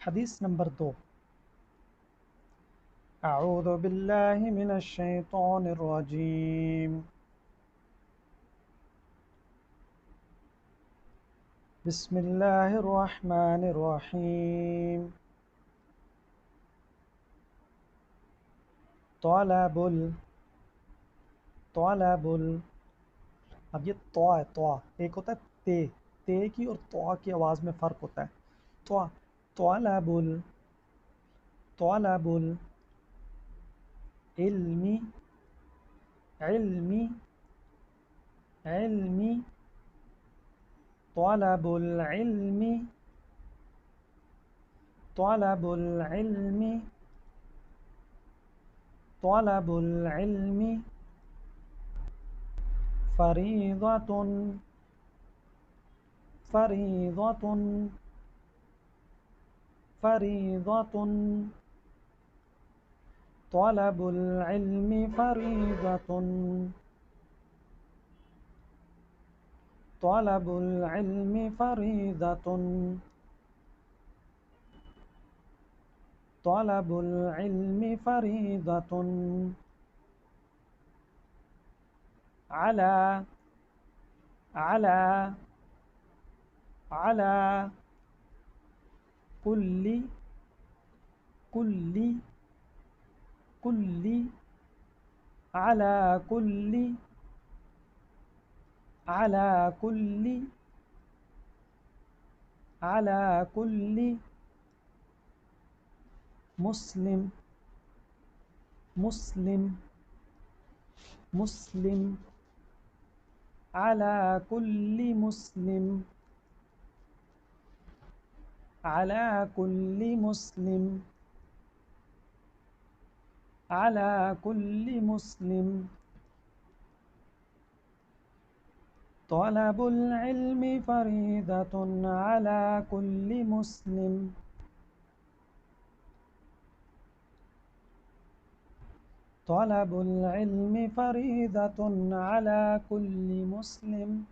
हदीस नंबर 2। अऊज़ु बिल्लाहि मिनश शैतानिर रजीम। बिस्मिल्लाहिर रहमानिर रहीम। तलबुल तलबुल। अब ये तौ है, तौ एक होता है ते की और तौ की आवाज़ में फ़र्क होता है। तौ तलबुल तलबुल इल्मी इल्मी इल्मी तलबुल इल्मी तलबुल इल्मी तलबुल इल्मी फरीज़तुन फरीज़तुन फरीज़तुन तलबुल इल्मी फरीज़तुन तलबुल इल्मी फरीज़तुन तलबुल इल्मी फरीज़तुन अला अला अला कुल्ली कुल्ली कुल्ली अला कुल्ली अला कुल्ली अला कुल्ली मुस्लिम मुस्लिम मुस्लिम अला कुल्ली मुस्लिम अला कुल्ली मुस्लिम अला कुल्ली मुस्लिम तलबुल इल्मी फरीज़तुन अला कुल्ली मुस्लिम तलबुल इल्मी फरीज़तुन अला कुल्ली मुस्लिम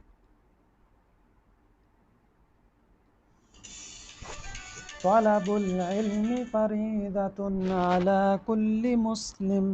तलबुल इल्मी फरीज़तुन अला कुल्ली मुस्लिम।